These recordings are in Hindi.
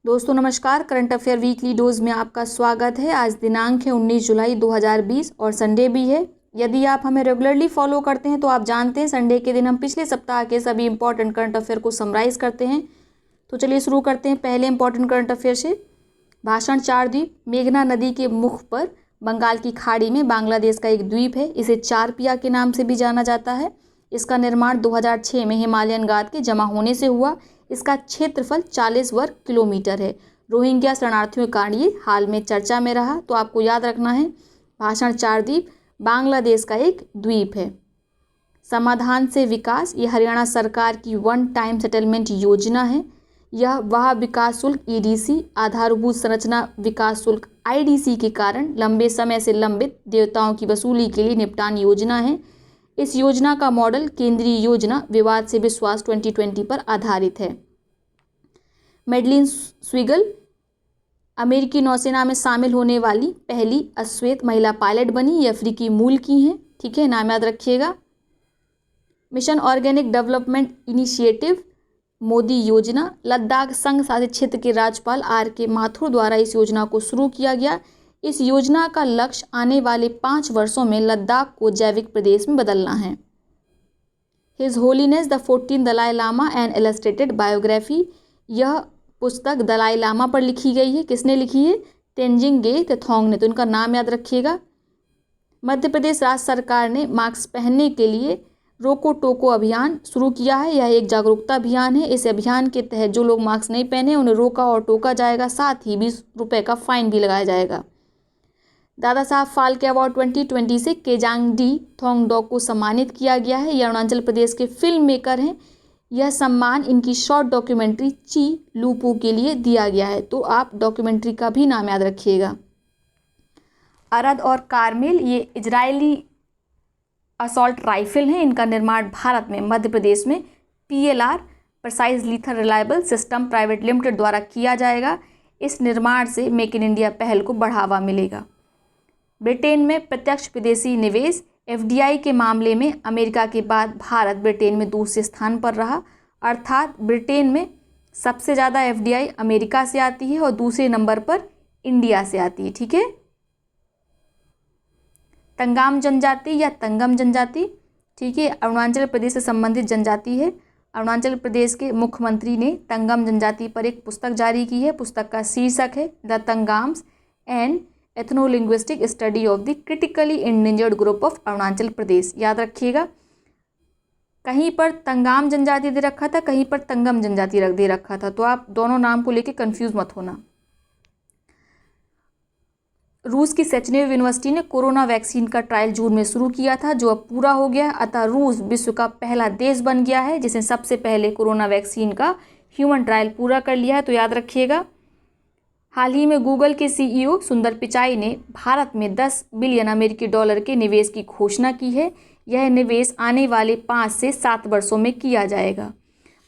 दोस्तों नमस्कार। करंट अफेयर वीकली डोज में आपका स्वागत है। आज दिनांक है 19 जुलाई 2020 और संडे भी है। यदि आप हमें रेगुलरली फॉलो करते हैं तो आप जानते हैं संडे के दिन हम पिछले सप्ताह के सभी इंपॉर्टेंट करंट अफेयर को समराइज करते हैं। तो चलिए शुरू करते हैं पहले इंपॉर्टेंट करंट अफेयर से। भाषण 4 द्वीप। मेघना नदी के मुख पर बंगाल की खाड़ी में बांग्लादेश का एक द्वीप है। इसे चारपिया के नाम से भी जाना जाता है। इसका निर्माण 2006 में हिमालयन गाद के जमा होने से हुआ। इसका क्षेत्रफल 40 वर्ग किलोमीटर है। रोहिंग्या शरणार्थियों के कारण ये हाल में चर्चा में रहा, तो आपको याद रखना है भाषण 4 द्वीप बांग्लादेश का एक द्वीप है। समाधान से विकास, ये हरियाणा सरकार की वन टाइम सेटलमेंट योजना है। यह वह विकास शुल्क ईडीसी आधारभूत संरचना विकास शुल्क आईडीसी के कारण लंबे समय से लंबित देयताओं की वसूली के लिए निपटान योजना है। इस योजना का मॉडल केंद्रीय योजना विवाद से विश्वास 2020 पर आधारित है। मेडलिन स्विगल अमेरिकी नौसेना में शामिल होने वाली पहली अश्वेत महिला पायलट बनी। ये अफ्रीकी मूल की हैं, ठीक है, नाम याद रखिएगा। Mission organic development initiative Modi योजना, लद्दाख संघ शासित क्षेत्र के राज्यपाल RK माथुर द्वारा इस योजना को शुरू किया गया। इस योजना का लक्ष्य आने वाले 5 वर्षों में लद्दाख को जैविक प्रदेश में बदलना है। His holiness the 14th Dalai Lama and illustrated biography, यह पुस्तक दलाई लामा पर लिखी गई है। किसने लिखी है? तेंजिंग गे थोंग ने। तो इनका नाम याद रखिएगा। मध्य प्रदेश राज्य सरकार ने मास्क पहनने के लिए रोको टोको अभियान शुरू किया है। यह एक जागरूकता अभियान है। इस अभियान के तहत जो लोग मास्क नहीं पहने उन्हें रोका और टोका जाएगा, साथ ही 20 रुपये का फाइन भी लगाया जाएगा। दादा साहब फाल्के अवार्ड 2020 से केजांगडी थोंगडोक को सम्मानित किया गया है। ये अरुणाचल प्रदेश के फिल्म मेकर हैं। यह सम्मान इनकी शॉर्ट डॉक्यूमेंट्री ची लूपू के लिए दिया गया है। तो आप डॉक्यूमेंट्री का भी नाम याद रखिएगा। अरद और कारमेल, ये इजरायली असॉल्ट राइफल हैं। इनका निर्माण भारत में मध्य प्रदेश में PLR precise lethal reliable system private limited द्वारा किया जाएगा। इस निर्माण से मेक इन इंडिया पहल को बढ़ावा मिलेगा। ब्रिटेन में प्रत्यक्ष विदेशी निवेश FDI के मामले में अमेरिका के बाद भारत ब्रिटेन में दूसरे स्थान पर रहा। अर्थात ब्रिटेन में सबसे ज़्यादा FDI अमेरिका से आती है और दूसरे नंबर पर इंडिया से आती है, ठीक है। तंगाम जनजाति या तंगम जनजाति, ठीक है, अरुणाचल प्रदेश से संबंधित जनजाति है। अरुणाचल प्रदेश के मुख्यमंत्री ने तंगम जनजाति पर एक पुस्तक जारी की है। पुस्तक का शीर्षक है the Tangams and ethnolinguistic study of the critically endangered group of Arunachal Pradesh. याद रखिएगा, कहीं पर तंगाम जनजाति दे रखा था, कहीं पर तंगम जनजाति दे रखा था, तो आप दोनों नाम को लेकर कंफ्यूज मत होना। रूस की सेचनेव यूनिवर्सिटी ने कोरोना वैक्सीन का ट्रायल जून में शुरू किया था, जो अब पूरा हो गया है। अतः रूस विश्व का पहला देश बन गया है जिसने सबसे पहले कोरोना वैक्सीन का ह्यूमन ट्रायल पूरा कर लिया है, तो याद रखिएगा। हाल ही में गूगल के CEO सुंदर पिचाई ने भारत में 10 बिलियन अमेरिकी डॉलर के निवेश की घोषणा की है। यह निवेश आने वाले 5 से 7 वर्षों में किया जाएगा।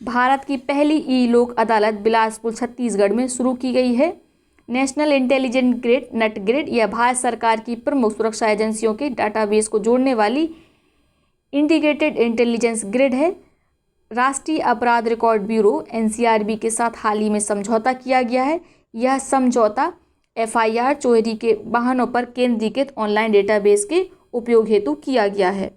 भारत की पहली ई-लोक अदालत बिलासपुर छत्तीसगढ़ में शुरू की गई है। National intelligence grid net grid, यह भारत सरकार की प्रमुख सुरक्षा एजेंसियों के डाटाबेस को जोड़ने वाली इंटीग्रेटेड इंटेलिजेंस ग्रिड है। राष्ट्रीय अपराध रिकॉर्ड ब्यूरो NCRB के साथ हाल ही में समझौता किया गया है। यह समझौता FIR चोरी के वाहनों पर केंद्रीकृत ऑनलाइन डेटाबेस के उपयोग हेतु किया गया है।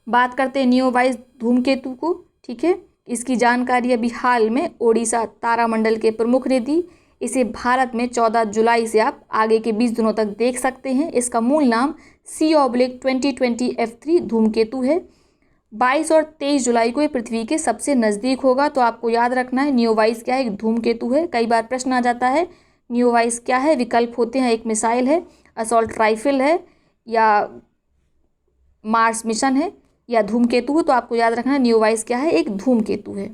बात करते हैं नियोवाइज धूमकेतु को, ठीक है। इसकी जानकारी अभी हाल में ओडिशा तारामंडल के प्रमुख ने दी। इसे भारत में 14 जुलाई से आप आगे के 20 दिनों तक देख सकते हैं। इसका मूल नाम C/2020 F3 धूमकेतु है। 22 और 23 जुलाई को ये पृथ्वी के सबसे नज़दीक होगा। तो आपको याद रखना है नियोवाइज क्या है, एक धूमकेतु है। कई बार प्रश्न आ जाता है नियोवाइज क्या है, विकल्प होते हैं, एक मिसाइल है, असॉल्ट राइफल है, या मार्स मिशन है, या धूमकेतु है। तो आपको याद रखना है नियोवाइज क्या है, एक धूमकेतु है।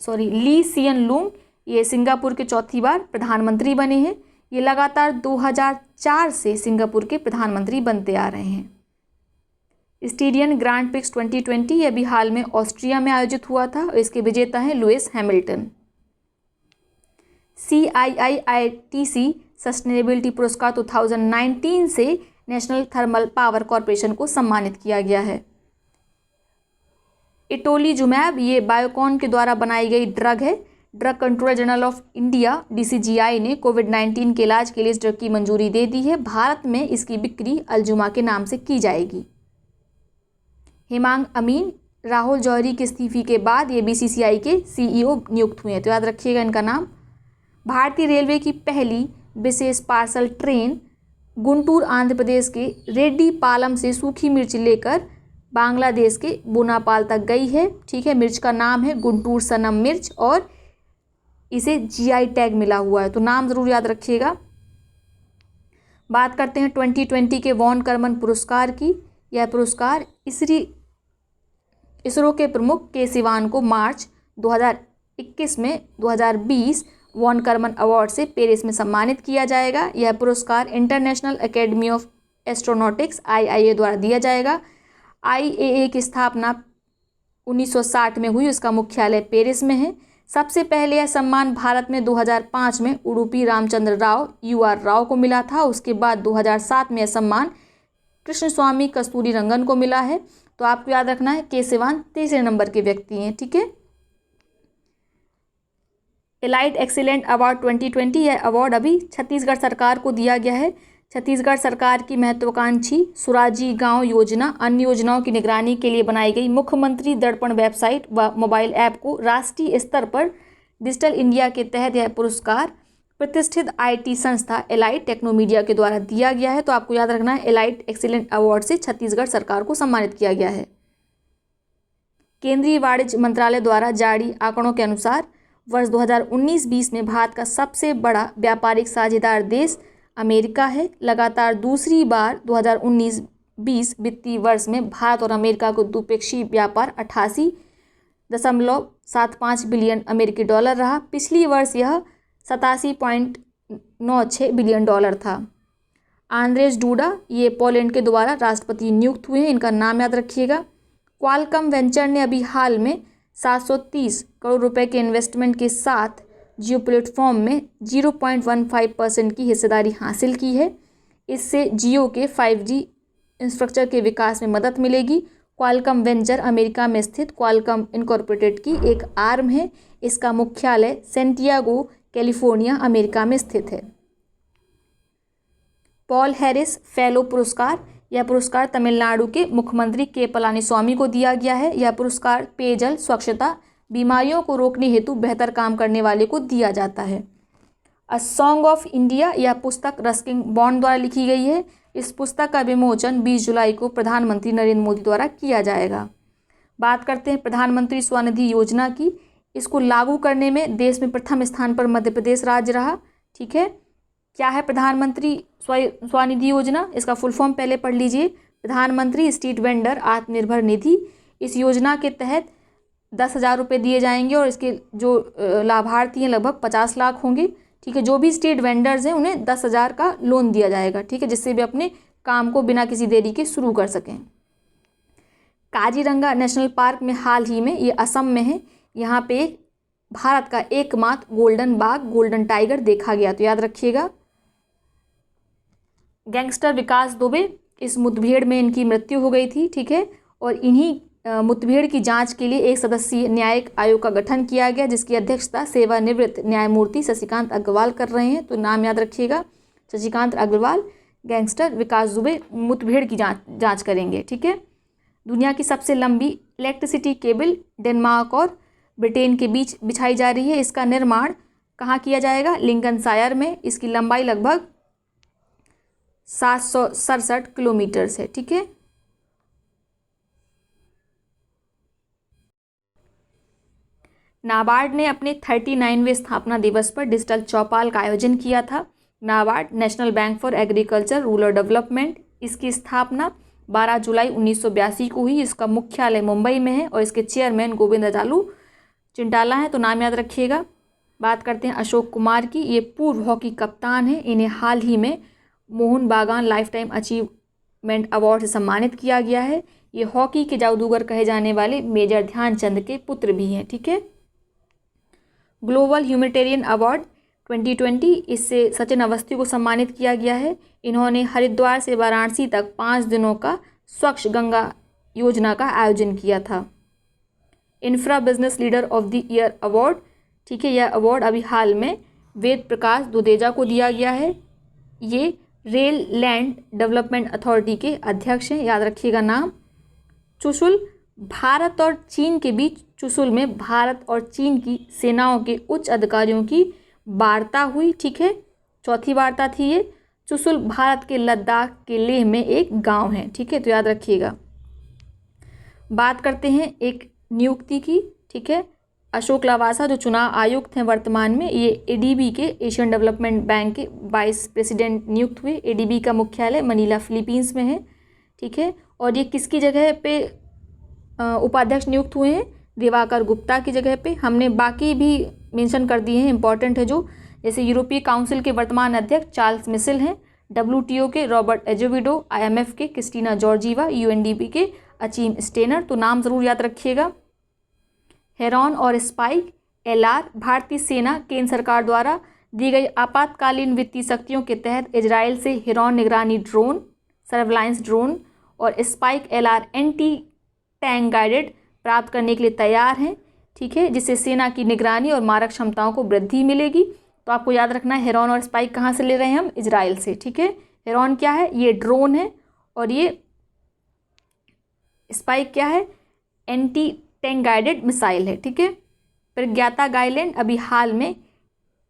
ली सियन लूंग, ये सिंगापुर के चौथी बार प्रधानमंत्री बने हैं। ये लगातार 2004 से सिंगापुर के प्रधानमंत्री बनते आ रहे हैं। स्टेडियन ग्रांड प्रिक्स 2020 ये भी हाल में ऑस्ट्रिया में आयोजित हुआ था और इसके विजेता हैं लुइस हैमिल्टन। CII-ITC सस्टेनेबिलिटी पुरस्कार 2019 से नेशनल थर्मल पावर कॉरपोरेशन को सम्मानित किया गया है। इटोलीजुमैब ये बायोकॉन के द्वारा बनाई गई ड्रग है। Drug controller general of India DCGI ने कोविड-19 के इलाज के लिए इस ड्रग की मंजूरी दे दी है। भारत में इसकी बिक्री अल्जुमा के नाम से की जाएगी। हेमांग अमीन राहुल जौहरी के इस्तीफे के बाद ये BCCI के CEO नियुक्त हुए हैं, तो याद रखिएगा इनका नाम। भारतीय रेलवे की पहली विशेष पार्सल ट्रेन गुंटूर आंध्र प्रदेश के रेड्डीपालम से सूखी मिर्च लेकर बांग्लादेश के बोनापाल तक गई है। ठीक है, मिर्च का नाम है गुंटूर सनम मिर्च और इसे GI टैग मिला हुआ है, तो नाम ज़रूर याद रखिएगा। बात करते हैं 2020 के वॉन करमन पुरस्कार की। यह पुरस्कार इसरो के प्रमुख के सिवान को मार्च 2021 में 2020 वॉन करमन अवार्ड से पेरिस में सम्मानित किया जाएगा। यह पुरस्कार international academy of astronautics IIA द्वारा दिया जाएगा। IAA की स्थापना 1960 में हुई, उसका मुख्यालय पेरिस में है। सबसे पहले यह सम्मान भारत में 2005 में उडुपी रामचंद्र राव UR राव को मिला था। उसके बाद 2007 में यह सम्मान कृष्णस्वामी कस्तूरी रंगन को मिला है। तो आपको याद रखना है के सिवान तीसरे नंबर के व्यक्ति हैं। ठीक है, एलाइट एक्सीलेंट अवार्ड 2020, यह अवार्ड अभी छत्तीसगढ़ सरकार को दिया गया है। छत्तीसगढ़ सरकार की महत्वाकांक्षी सुराजी गांव योजना अन्य योजनाओं की निगरानी के लिए बनाई गई मुख्यमंत्री दर्पण वेबसाइट व मोबाइल ऐप को राष्ट्रीय स्तर पर डिजिटल इंडिया के तहत यह पुरस्कार प्रतिष्ठित IT संस्था एलाइट टेक्नोमीडिया के द्वारा दिया गया है। तो आपको याद रखना है एलाइट एक्सीलेंट अवार्ड से छत्तीसगढ़ सरकार को सम्मानित किया गया है। केंद्रीय वाणिज्य मंत्रालय द्वारा जारी आंकड़ों के अनुसार वर्ष 2019-20 में भारत का सबसे बड़ा व्यापारिक साझेदार देश अमेरिका है। लगातार दूसरी बार 2019-20 वित्तीय वर्ष में भारत और अमेरिका को द्विपक्षीय व्यापार 88.75 बिलियन अमेरिकी डॉलर रहा। पिछली वर्ष यह 87.96 बिलियन डॉलर था। आंद्रेज डूडा ये पोलैंड के द्वारा राष्ट्रपति नियुक्त हुए हैं, इनका नाम याद रखिएगा। क्वालकॉम वेंचर ने अभी हाल में 730 करोड़ रुपए के इन्वेस्टमेंट के साथ जियो प्लेटफॉर्म में 0.15% की हिस्सेदारी हासिल की है। इससे जियो के 5G इंफ्रास्ट्रक्चर के विकास में मदद मिलेगी। क्वालकॉम वेंचर अमेरिका में स्थित क्वालकॉम इनकॉर्पोरेटेड की एक आर्म है। इसका मुख्यालय सैंटियागो कैलिफोर्निया अमेरिका में स्थित है। पॉल हैरिस फेलो पुरस्कार, यह पुरस्कार तमिलनाडु के मुख्यमंत्री के पलानीस्वामी को दिया गया है। यह पुरस्कार पेयजल, स्वच्छता, बीमारियों को रोकने हेतु बेहतर काम करने वाले को दिया जाता है। अ सॉन्ग ऑफ इंडिया, यह पुस्तक रस्किन बॉन्ड द्वारा लिखी गई है। इस पुस्तक का विमोचन 20 जुलाई को प्रधानमंत्री नरेंद्र मोदी द्वारा किया जाएगा। बात करते हैं प्रधानमंत्री स्वनिधि योजना की। इसको लागू करने में देश में प्रथम स्थान पर मध्य प्रदेश राज्य रहा। ठीक है, क्या है प्रधानमंत्री स्वनिधि योजना? इसका फुल फॉर्म पहले पढ़ लीजिए, प्रधानमंत्री स्ट्रीट वेंडर आत्मनिर्भर निधि। इस योजना के तहत 10,000 रुपये दिए जाएंगे और इसके जो लाभार्थी हैं लगभग 50 लाख होंगे। ठीक है, जो भी स्ट्रीट वेंडर्स हैं उन्हें 10,000 का लोन दिया जाएगा। ठीक है, जिससे भी अपने काम को बिना किसी देरी के शुरू कर सकें। काजीरंगा नेशनल पार्क में हाल ही में, ये असम में है, यहाँ पे भारत का एकमात्र गोल्डन बाघ गोल्डन टाइगर देखा गया, तो याद रखिएगा। गैंगस्टर विकास दुबे, इस मुठभेड़ में इनकी मृत्यु हो गई थी। ठीक है, और इन्हीं मुठभेड़ की जांच के लिए एक सदस्यीय न्यायिक आयोग का गठन किया गया, जिसकी अध्यक्षता सेवानिवृत्त न्यायमूर्ति शशिकांत अग्रवाल कर रहे हैं। तो नाम याद रखिएगा, शशिकांत अग्रवाल गैंगस्टर विकास दुबे मुठभेड़ की जांच करेंगे। ठीक है, दुनिया की सबसे लंबी इलेक्ट्रिसिटी केबल डेनमार्क और ब्रिटेन के बीच बिछाई जा रही है। इसका निर्माण कहाँ किया जाएगा? लिंकनशायर में। इसकी लंबाई लगभग 767 किलोमीटर है। ठीक है, नाबार्ड ने अपने 39वें स्थापना दिवस पर डिजिटल चौपाल का आयोजन किया था। NABARD national bank for agriculture rural development, इसकी स्थापना 12 जुलाई 1982 को हुई। इसका मुख्यालय मुंबई में है और इसके चेयरमैन गोविंदाचार्य चिंटाला हैं, तो नाम याद रखिएगा। बात करते हैं अशोक कुमार की, ये पूर्व हॉकी कप्तान हैं। इन्हें हाल ही में मोहन बागान लाइफ टाइम अचीवमेंट अवार्ड से सम्मानित किया गया है। ये हॉकी के जादूगर कहे जाने वाले मेजर ध्यानचंद के पुत्र भी हैं। ठीक है, ग्लोबल ह्यूमैनिटेरियन अवार्ड 2020, इससे सचिन अवस्थी को सम्मानित किया गया है। इन्होंने हरिद्वार से वाराणसी तक 5 दिनों का स्वच्छ गंगा योजना का आयोजन किया था। Infra business leader of the year award ठीक है। यह अवार्ड अभी हाल में वेद प्रकाश दुदेजा को दिया गया है। ये रेल लैंड डेवलपमेंट अथॉरिटी के अध्यक्ष हैं, याद रखिएगा नाम। चुशुल, भारत और चीन के बीच चुशुल में भारत और चीन की सेनाओं के उच्च अधिकारियों की वार्ता हुई, ठीक है। चौथी वार्ता थी ये। चुशुल भारत के लद्दाख के लेह में एक गांव है, ठीक है, तो याद रखिएगा। बात करते हैं एक नियुक्ति की, ठीक है। अशोक लवासा जो चुनाव आयुक्त हैं वर्तमान में, ये एडीबी के एशियन डेवलपमेंट बैंक के वाइस प्रेसिडेंट नियुक्त हुए। एडीबी का मुख्यालय मनीला फिलीपींस में है, ठीक है। और ये किसकी जगह पे उपाध्यक्ष नियुक्त हुए हैं? दिवाकर गुप्ता की जगह पे। हमने बाकी भी मेंशन कर दिए हैं, इंपॉर्टेंट है जो, जैसे यूरोपीय काउंसिल के वर्तमान अध्यक्ष चार्ल्स मिशेल हैं, WTO के रॉबर्ट एजोविडो, IMF के क्रिस्टीना जॉर्जीवा, UNDP के अचीम स्टेनर। तो नाम ज़रूर याद रखिएगा। हेरॉन और स्पाइक LR भारतीय सेना केंद्र सरकार द्वारा दी गई आपातकालीन वित्तीय शक्तियों के तहत इजराइल से हेरॉन निगरानी ड्रोन, सर्वेलांस ड्रोन और spike LR anti tank guided प्राप्त करने के लिए तैयार हैं, ठीक है, जिससे सेना की निगरानी और मारक क्षमताओं को वृद्धि मिलेगी। तो आपको याद रखना है हेरॉन और स्पाइक कहाँ से ले रहे हैं हम? इजराइल से, ठीक है। हेरॉन क्या है? ये ड्रोन है, और ये स्पाइक क्या है? एंटी टैंक गाइडेड मिसाइल है, ठीक है। प्रज्ञाता गाइलैंड अभी हाल में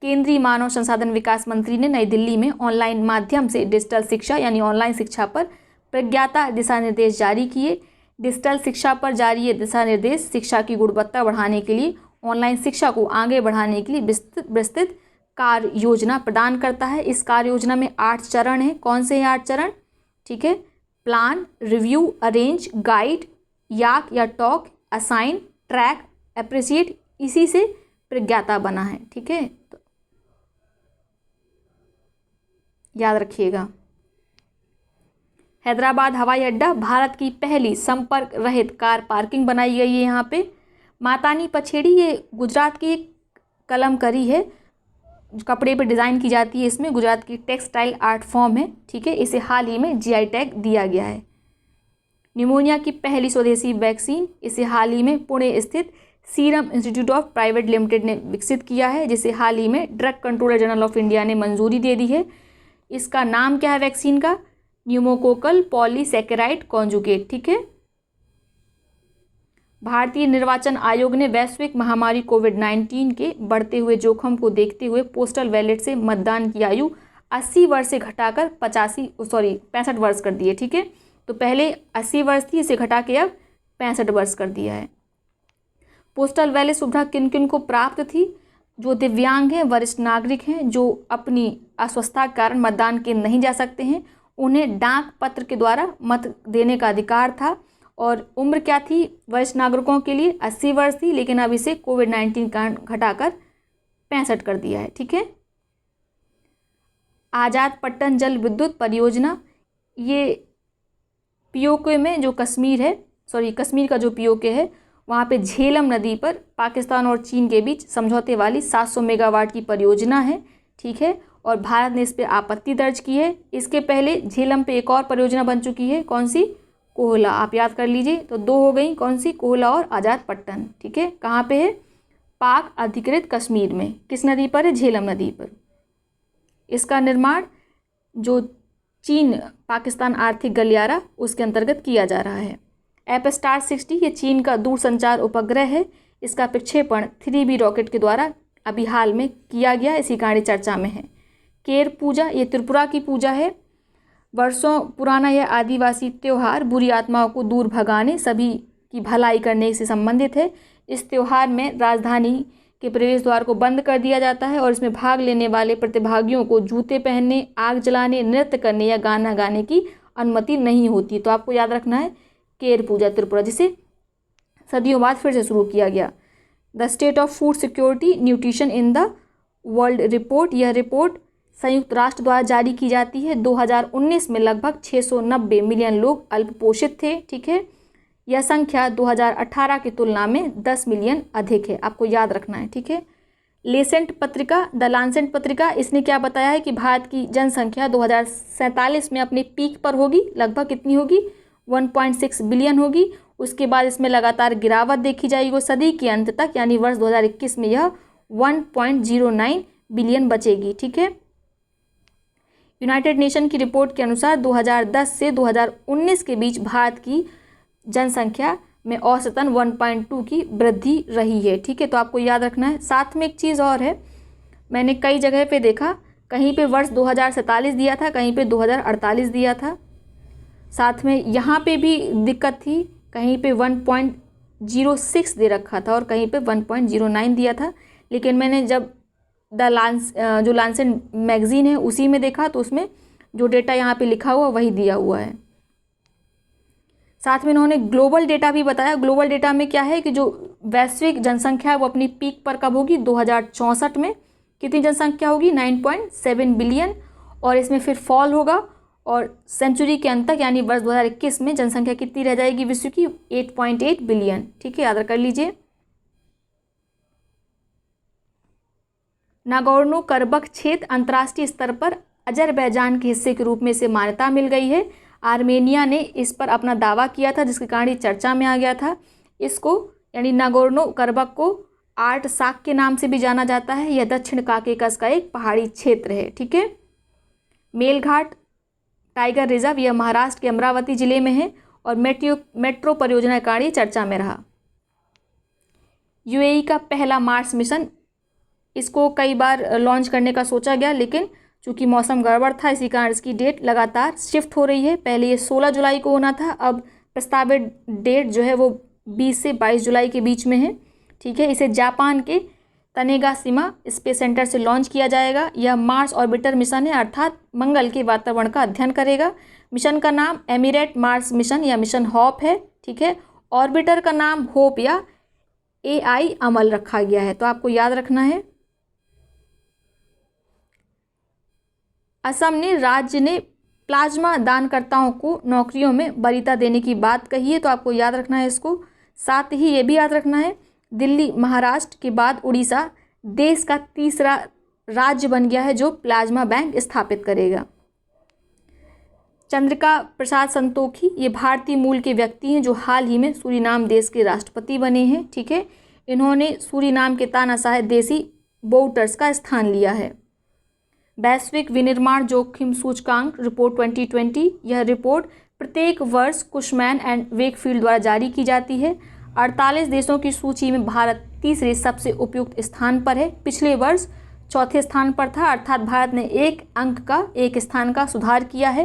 केंद्रीय मानव संसाधन विकास मंत्री ने नई दिल्ली में ऑनलाइन माध्यम से डिजिटल शिक्षा यानी ऑनलाइन शिक्षा पर प्रज्ञाता दिशा निर्देश जारी किए। डिजिटल शिक्षा पर जारी ये दिशा निर्देश शिक्षा की गुणवत्ता बढ़ाने के लिए, ऑनलाइन शिक्षा को आगे बढ़ाने के लिए विस्तृत कार्य योजना प्रदान करता है। इस कार्य योजना में 8 चरण हैं। कौन से हैं 8 चरण? ठीक है, प्लान, रिव्यू, अरेंज, गाइड, याक या टॉक, असाइन, ट्रैक, अप्रिशिएट, इसी से प्रज्ञाता बना है, ठीक है, तो याद रखिएगा। हैदराबाद हवाई अड्डा भारत की पहली संपर्क रहित कार पार्किंग बनाई गई है यहाँ पे। मातानी पछेड़ी ये गुजरात की एक कलमकारी है, कपड़े पे डिज़ाइन की जाती है, इसमें गुजरात की टेक्सटाइल आर्ट फॉर्म है, ठीक है। इसे हाल ही में GI टैग दिया गया है। निमोनिया की पहली स्वदेशी वैक्सीन, इसे हाल ही में पुणे स्थित serum institute of private limited ने विकसित किया है, जिसे हाल ही में drug controller general of India ने मंजूरी दे दी है। इसका नाम क्या है वैक्सीन का? न्यूमोकोकल पॉलीसैकेराइड कॉन्जुगेट, ठीक है। भारतीय निर्वाचन आयोग ने वैश्विक महामारी कोविड-19 के बढ़ते हुए जोखिम को देखते हुए पोस्टल बैलेट से मतदान की आयु 80 वर्ष से घटाकर 65 वर्ष कर दी है, ठीक है। तो पहले 80 वर्ष थी, इसे घटा के अब 65 वर्ष कर दिया है। पोस्टल बैलेट सुविधा किन किन को प्राप्त थी? जो दिव्यांग हैं, वरिष्ठ नागरिक हैं, जो अपनी अस्वस्थता के कारण मतदान केंद्र नहीं जा सकते हैं, उन्हें डाक पत्र के द्वारा मत देने का अधिकार था। और उम्र क्या थी वरिष्ठ नागरिकों के लिए? 80 वर्ष थी, लेकिन अब इसे कोविड-19 कारण घटाकर 65 कर दिया है, ठीक है। आज़ाद पट्टन जल विद्युत परियोजना, ये पीओके में जो कश्मीर का जो पीओके है, वहाँ पे झेलम नदी पर पाकिस्तान और चीन के बीच समझौते वाली 700 मेगावाट की परियोजना है, ठीक है। और भारत ने इस पर आपत्ति दर्ज की है। इसके पहले झेलम पे एक और परियोजना बन चुकी है, कौन सी? कोहला, आप याद कर लीजिए। तो 2 हो गई, कौन सी? कोहला और आज़ाद पट्टन, ठीक है। कहाँ पे है? पाक अधिकृत कश्मीर में। किस नदी पर है? झेलम नदी पर। इसका निर्माण जो चीन पाकिस्तान आर्थिक गलियारा उसके अंतर्गत किया जा रहा है। एपस्टार 60 ये चीन का दूरसंचार उपग्रह है। इसका प्रक्षेपण 3B रॉकेट के द्वारा अभी हाल में किया गया, इसी गाड़ी चर्चा में है। केर पूजा ये त्रिपुरा की पूजा है। वर्षों पुराना यह आदिवासी त्यौहार बुरी आत्माओं को दूर भगाने, सभी की भलाई करने से संबंधित है। इस त्यौहार में राजधानी के प्रवेश द्वार को बंद कर दिया जाता है और इसमें भाग लेने वाले प्रतिभागियों को जूते पहनने, आग जलाने, नृत्य करने या गाना गाने की अनुमति नहीं होती। तो आपको याद रखना है केर पूजा त्रिपुरा, जिसे सदियों बाद फिर से शुरू किया गया। The state of food security nutrition in the world report, यह रिपोर्ट संयुक्त राष्ट्र द्वारा जारी की जाती है। 2019 में लगभग 690 मिलियन लोग अल्पपोषित थे, ठीक है। यह संख्या 2018 की तुलना में 10 मिलियन अधिक है, आपको याद रखना है, ठीक है। लेसेंट पत्रिका, द लांसेट पत्रिका, इसने क्या बताया है कि भारत की जनसंख्या 2047 में अपने पीक पर होगी, लगभग कितनी होगी? 1.6 बिलियन होगी। उसके बाद इसमें लगातार गिरावट देखी जाएगी वो सदी के अंत तक, यानी वर्ष 2021 में यह 1.09 बिलियन बचेगी। ठीक है, यूनाइटेड नेशन की रिपोर्ट के अनुसार 2010 से 2019 के बीच भारत की जनसंख्या में औसतन 1.2 की वृद्धि रही है। ठीक है, तो आपको याद रखना है। साथ में एक चीज़ और है, मैंने कई जगह पे देखा, कहीं पे वर्ष 2047 दिया था, कहीं पे 2048 दिया था। साथ में यहाँ पे भी दिक्कत थी, कहीं पे 1.06 दे रखा था और कहीं पे 1.09 दिया था। लेकिन मैंने जब जो लांसेट मैगजीन है उसी में देखा तो उसमें जो डेटा यहाँ पे लिखा हुआ वही दिया हुआ है। साथ में इन्होंने ग्लोबल डेटा भी बताया। ग्लोबल डेटा में क्या है कि जो वैश्विक जनसंख्या है वो अपनी पीक पर कब होगी, 2064 में कितनी जनसंख्या होगी, 9.7 बिलियन, और इसमें फिर फॉल होगा और सेंचुरी के अंत तक यानी वर्ष 2021 में जनसंख्या कितनी रह जाएगी विश्व की, 8.8 बिलियन। ठीक है, याद कर लीजिए। नागोर्नो करबख क्षेत्र अंतर्राष्ट्रीय स्तर पर अजरबैजान के हिस्से के रूप में इसे मान्यता मिल गई है। आर्मेनिया ने इस पर अपना दावा किया था जिसके कारण ये चर्चा में आ गया था। इसको यानी नागोर्नो करबख को आर्टसाक के नाम से भी जाना जाता है। यह दक्षिण काकेकस का एक पहाड़ी क्षेत्र है। ठीक है, मेलघाट टाइगर रिजर्व यह महाराष्ट्र के अमरावती जिले में है और मेट्रो परियोजना के कारण ये चर्चा में रहा। यूएई का पहला मार्स मिशन, इसको कई बार लॉन्च करने का सोचा गया लेकिन चूंकि मौसम गड़बड़ था इसी कारण इसकी डेट लगातार शिफ्ट हो रही है। पहले ये 16 जुलाई को होना था, अब प्रस्तावित डेट जो है वो 20 से 22 जुलाई के बीच में है। ठीक है, इसे जापान के तनेगाशिमा स्पेस सेंटर से लॉन्च किया जाएगा। यह मार्स ऑर्बिटर मिशन है, अर्थात मंगल के वातावरण का अध्ययन करेगा। मिशन का नाम एमिरेट मार्स मिशन या मिशन हॉप है। ठीक है, ऑर्बिटर का नाम होप या AI अमल रखा गया है, तो आपको याद रखना है। असम ने राज्य ने प्लाज्मा दानकर्ताओं को नौकरियों में वरीयता देने की बात कही है, तो आपको याद रखना है इसको। साथ ही ये भी याद रखना है, दिल्ली महाराष्ट्र के बाद उड़ीसा देश का तीसरा राज्य बन गया है जो प्लाज्मा बैंक स्थापित करेगा। चंद्रिका प्रसाद संतोखी ये भारतीय मूल के व्यक्ति हैं जो हाल ही में सूरीनाम देश के राष्ट्रपति बने हैं। ठीक है, इन्होंने सूरीनाम के तानाशाह देसी बोउटर्स का स्थान लिया है। वैश्विक विनिर्माण जोखिम सूचकांक रिपोर्ट 2020, यह रिपोर्ट प्रत्येक वर्ष कुशमैन एंड वेकफील्ड द्वारा जारी की जाती है। 48 देशों की सूची में भारत तीसरे सबसे उपयुक्त स्थान पर है। पिछले वर्ष चौथे स्थान पर था, अर्थात भारत ने एक स्थान का सुधार किया है।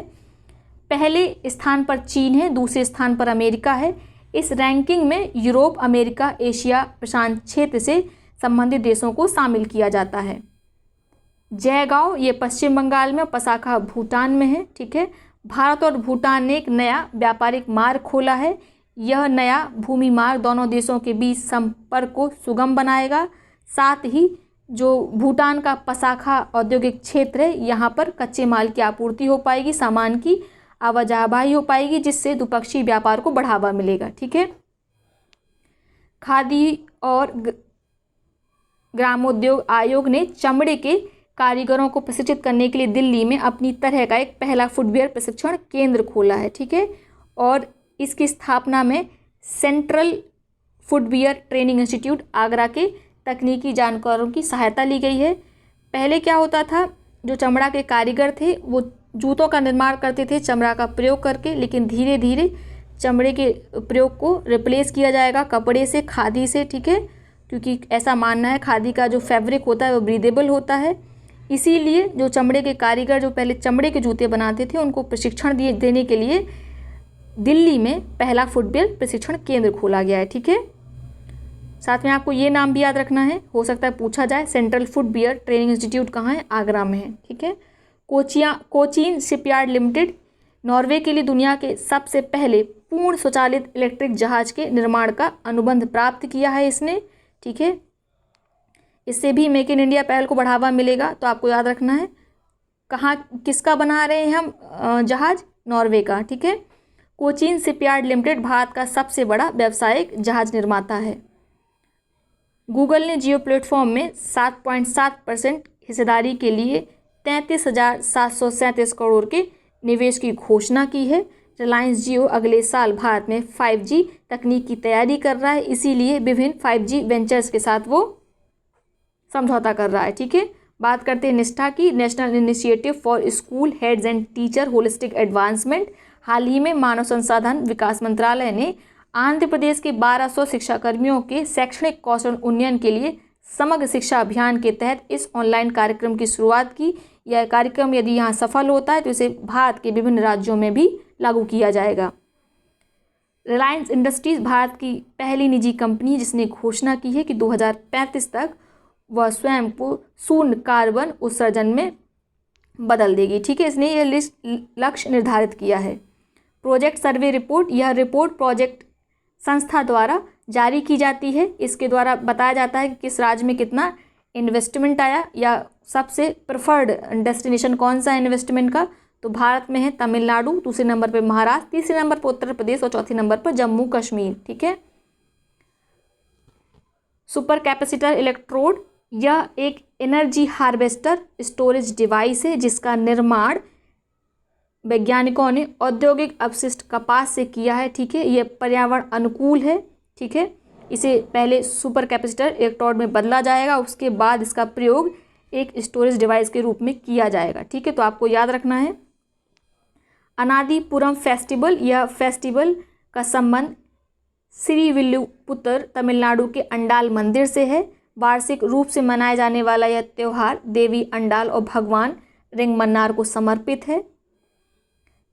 पहले स्थान पर चीन है, दूसरे स्थान पर अमेरिका है। इस रैंकिंग में यूरोप, अमेरिका, एशिया प्रशांत क्षेत्र से संबंधित देशों को शामिल किया जाता है। जयगांव ये पश्चिम बंगाल में, पसाखा भूटान में है। ठीक है, भारत और भूटान ने एक नया व्यापारिक मार्ग खोला है। यह नया भूमि मार्ग दोनों देशों के बीच संपर्क को सुगम बनाएगा। साथ ही जो भूटान का पसाखा औद्योगिक क्षेत्र है यहाँ पर कच्चे माल की आपूर्ति हो पाएगी, सामान की आवाजाही हो पाएगी, जिससे द्विपक्षीय व्यापार को बढ़ावा मिलेगा। ठीक है, खादी और ग्रामोद्योग आयोग ने चमड़े के कारीगरों को प्रशिक्षित करने के लिए दिल्ली में अपनी तरह का एक पहला फुटवियर प्रशिक्षण केंद्र खोला है। ठीक है, और इसकी स्थापना में central footwear training institute Agra के तकनीकी जानकारों की सहायता ली गई है। पहले क्या होता था, जो चमड़ा के कारीगर थे वो जूतों का निर्माण करते थे चमड़ा का प्रयोग करके, लेकिन धीरे धीरे चमड़े के प्रयोग को रिप्लेस किया जाएगा कपड़े से, खादी से। ठीक है, क्योंकि ऐसा मानना है खादी का जो फैब्रिक होता है वो ब्रीदेबल होता है। इसीलिए जो चमड़े के कारीगर जो पहले चमड़े के जूते बनाते थे उनको प्रशिक्षण देने के लिए दिल्ली में पहला फुटवियर प्रशिक्षण केंद्र खोला गया है। ठीक है, साथ में आपको ये नाम भी याद रखना है, हो सकता है पूछा जाए। सेंट्रल फुटवियर ट्रेनिंग इंस्टीट्यूट कहाँ है, आगरा में है। ठीक है, कोचीन शिपयार्ड लिमिटेड नॉर्वे के लिए दुनिया के सबसे पहले पूर्ण स्वचालित इलेक्ट्रिक जहाज के निर्माण का अनुबंध प्राप्त किया है इसने। ठीक है, इससे भी मेक इन इंडिया पहल को बढ़ावा मिलेगा। तो आपको याद रखना है कहाँ किसका बना रहे हैं हम जहाज, नॉर्वे का। ठीक है, कोचीन शिपयार्ड लिमिटेड भारत का सबसे बड़ा व्यावसायिक जहाज निर्माता है। गूगल ने जियो प्लेटफॉर्म में 7.7% हिस्सेदारी के लिए 33,737 करोड़ के निवेश की घोषणा की है। रिलायंस जियो अगले साल भारत में 5G तकनीक की तैयारी कर रहा है, इसीलिए विभिन्न 5G वेंचर्स के साथ वो समझौता कर रहा है। ठीक है, बात करते हैं निष्ठा की। National initiative for school heads and teacher holistic advancement. हाल ही में मानव संसाधन विकास मंत्रालय ने आंध्र प्रदेश के 1200 शिक्षाकर्मियों के शैक्षणिक कौशल उन्नयन के लिए समग्र शिक्षा अभियान के तहत इस ऑनलाइन कार्यक्रम की शुरुआत की। यह कार्यक्रम यदि यहाँ सफल होता है तो इसे भारत के विभिन्न राज्यों में भी लागू किया जाएगा। रिलायंस इंडस्ट्रीज भारत की पहली निजी कंपनी जिसने घोषणा की है कि 2035 तक वह स्वयं को शून्य कार्बन उत्सर्जन में बदल देगी। ठीक है, इसने यह लक्ष्य निर्धारित किया है। प्रोजेक्ट सर्वे रिपोर्ट, यह रिपोर्ट प्रोजेक्ट संस्था द्वारा जारी की जाती है। इसके द्वारा बताया जाता है कि किस राज्य में कितना इन्वेस्टमेंट आया या सबसे प्रेफर्ड डेस्टिनेशन कौन सा इन्वेस्टमेंट का, तो भारत में है तमिलनाडु, दूसरे नंबर पे महाराष्ट्र, तीसरे नंबर पर उत्तर प्रदेश और चौथे नंबर पर जम्मू कश्मीर। ठीक है, सुपर कैपेसिटर इलेक्ट्रोड, यह एक एनर्जी हार्वेस्टर स्टोरेज डिवाइस है जिसका निर्माण वैज्ञानिकों ने औद्योगिक अपशिष्ट कपास से किया है। ठीक है, यह पर्यावरण अनुकूल है। ठीक है, इसे पहले सुपर कैपेसिटर इलेक्ट्रोड में बदला जाएगा, उसके बाद इसका प्रयोग एक स्टोरेज डिवाइस के रूप में किया जाएगा। ठीक है, तो आपको याद रखना है। अनादिपुरम फेस्टिवल, यह फेस्टिवल का संबंध श्रीविल्लुपुत्र तमिलनाडु के अंडाल मंदिर से है। वार्षिक रूप से मनाया जाने वाला यह त्यौहार देवी अंडाल और भगवान रिंगमन्नार को समर्पित है।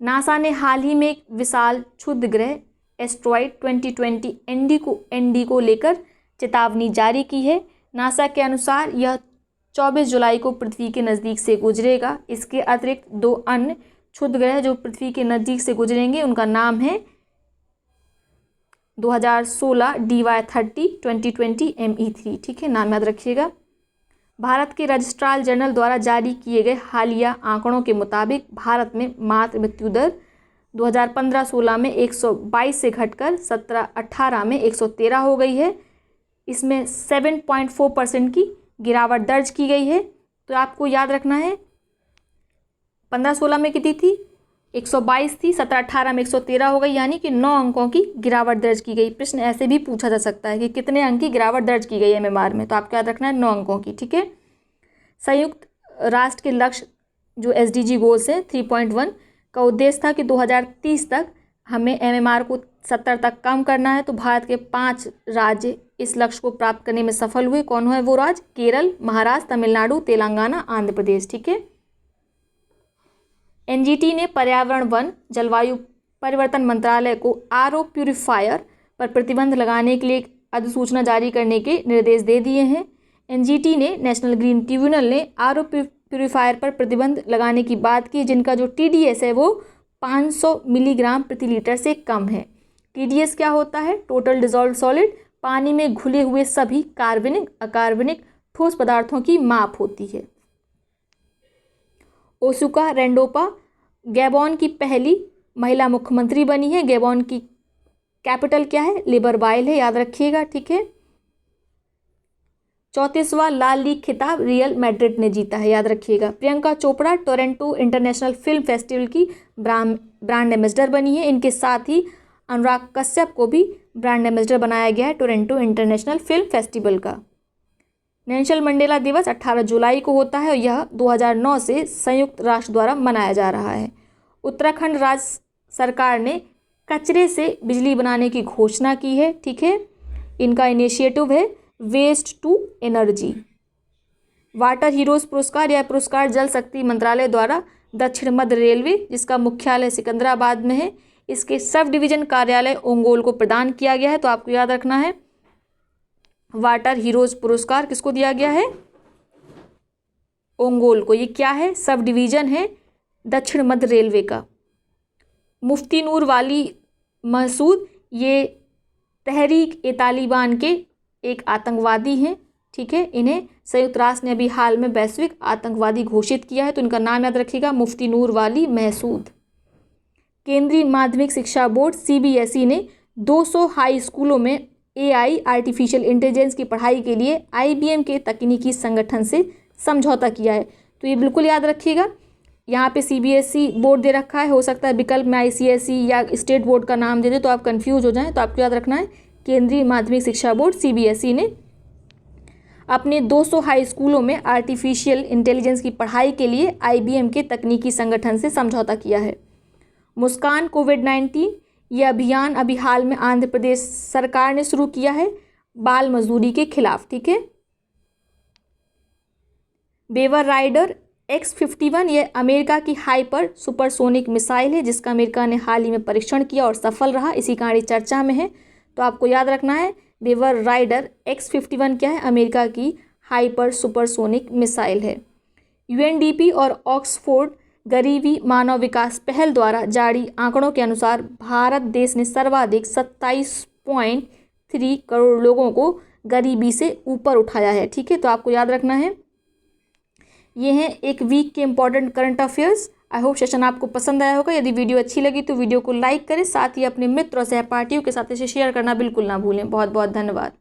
नासा ने हाल ही में एक विशाल क्षुद्र ग्रह एस्ट्रॉइड 2020 एनडी को लेकर चेतावनी जारी की है। नासा के अनुसार यह 24 जुलाई को पृथ्वी के नज़दीक से गुजरेगा। इसके अतिरिक्त 2 अन्य क्षुद्र ग्रह जो पृथ्वी के नज़दीक से गुजरेंगे उनका नाम है 2016 DY30 2020 ME3। ठीक है, नाम याद रखिएगा। भारत के रजिस्ट्रार जनरल द्वारा जारी किए गए हालिया आंकड़ों के मुताबिक भारत में मातृ मृत्यु दर 2015-16 में 122 से घटकर 17-18 में 113 हो गई है। इसमें 7.4% की गिरावट दर्ज की गई है। तो आपको याद रखना है 15-16 में कितनी थी, 122 थी, 17-18 में 113 हो गई, यानी कि 9 अंकों की गिरावट दर्ज की गई। प्रश्न ऐसे भी पूछा जा सकता है कि कितने अंक की गिरावट दर्ज की गई है MMR में, तो आपको याद रखना है 9 अंकों की। ठीक है, संयुक्त राष्ट्र के लक्ष्य जो SDG गोल्स है 3.1 का उद्देश्य था कि 2030 तक हमें MMR को 70 तक कम करना है। तो भारत के 5 राज्य इस लक्ष्य को प्राप्त करने में सफल हुए। कौन है वो राज्य? केरल, महाराष्ट्र, तमिलनाडु, तेलंगाना, आंध्र प्रदेश। ठीक है, NGT ने पर्यावरण, वन, जलवायु परिवर्तन मंत्रालय को RO प्यूरीफायर पर प्रतिबंध लगाने के लिए एक अधिसूचना जारी करने के निर्देश दे दिए हैं। NGT ने नेशनल ग्रीन ट्रिब्यूनल ने RO प्यूरीफायर पर प्रतिबंध लगाने की बात की जिनका जो TDS है वो 500 मिलीग्राम प्रति लीटर से कम है। TDS क्या होता है? टोटल डिजॉल्व सॉलिड, पानी में घुले हुए सभी कार्बनिक अकार्बनिक ठोस पदार्थों की माप होती है। ओसुका रेंडोपा गैबॉन की पहली महिला मुख्यमंत्री बनी है। गैबॉन की कैपिटल क्या है? लिब्रवाइल है, याद रखिएगा। ठीक है, 34वां लाल लीग खिताब रियल मैड्रिड ने जीता है, याद रखिएगा। Priyanka Chopra Toronto international film festival की ब्रांड एम्बेसडर बनी है। इनके साथ ही अनुराग कश्यप को भी ब्रांड एम्बेसडर बनाया गया है टोरंटो इंटरनेशनल फिल्म फेस्टिवल का। नेल्सन मंडेला दिवस 18 जुलाई को होता है और यह 2009 से संयुक्त राष्ट्र द्वारा मनाया जा रहा है। उत्तराखंड राज्य सरकार ने कचरे से बिजली बनाने की घोषणा की है। ठीक है, इनका इनिशिएटिव है waste to energy. Water heroes पुरस्कार, यह पुरस्कार जल शक्ति मंत्रालय द्वारा दक्षिण मध्य रेलवे जिसका मुख्यालय सिकंदराबाद में है इसके सब डिवीजन कार्यालय ओंगोल को प्रदान किया गया है। तो आपको याद रखना है वाटर हीरोज पुरस्कार किसको दिया गया है? ओंगोल को। ये क्या है? सब डिवीजन है दक्षिण मध्य रेलवे का। मुफ्ती नूर वाली महसूद ये तहरीक-ए-तालिबान के एक आतंकवादी हैं। ठीक है, इन्हें संयुक्त राष्ट्र ने अभी हाल में वैश्विक आतंकवादी घोषित किया है। तो इनका नाम याद रखिएगा, मुफ्ती नूर वाली महसूद। केंद्रीय माध्यमिक शिक्षा बोर्ड CBSE ने 200 हाई स्कूलों में AI आर्टिफिशियल इंटेलिजेंस की पढ़ाई के लिए IBM के तकनीकी संगठन से समझौता किया है। तो ये बिल्कुल याद रखिएगा, यहाँ पे CBSE बोर्ड दे रखा है, हो सकता है विकल्प में ICSE या स्टेट बोर्ड का नाम दे दे तो आप कंफ्यूज हो जाएं। तो आपको याद रखना है केंद्रीय माध्यमिक शिक्षा बोर्ड CBSE ने अपने 200 हाई स्कूलों में आर्टिफिशियल इंटेलिजेंस की पढ़ाई के लिए IBM के तकनीकी संगठन से समझौता किया है। मुस्कान कोविड-19 ये अभियान अभी हाल में आंध्र प्रदेश सरकार ने शुरू किया है बाल मजदूरी के खिलाफ। ठीक है। बेवर राइडर X-51 ये अमेरिका की हाइपर सुपरसोनिक मिसाइल है जिसका अमेरिका ने हाल ही में परीक्षण किया और सफल रहा, इसी कहानी चर्चा में है। तो आपको याद रखना है बेवर राइडर X-51 क्या है, अमेरिका की हाइपर सुपरसोनिक मिसाइल है। UNDP और ऑक्सफोर्ड गरीबी मानव विकास पहल द्वारा जारी आंकड़ों के अनुसार भारत देश ने सर्वाधिक 27.3 करोड़ लोगों को गरीबी से ऊपर उठाया है। ठीक है। तो आपको याद रखना है ये हैं एक वीक के important current affairs. I hope session आपको पसंद आया होगा। यदि वीडियो अच्छी लगी तो वीडियो को लाइक करें, साथ ही अपने मित्र और सहपाठियों के साथ इसे शेयर करना बिल्कुल ना भूलें। बहुत बहुत धन्यवाद।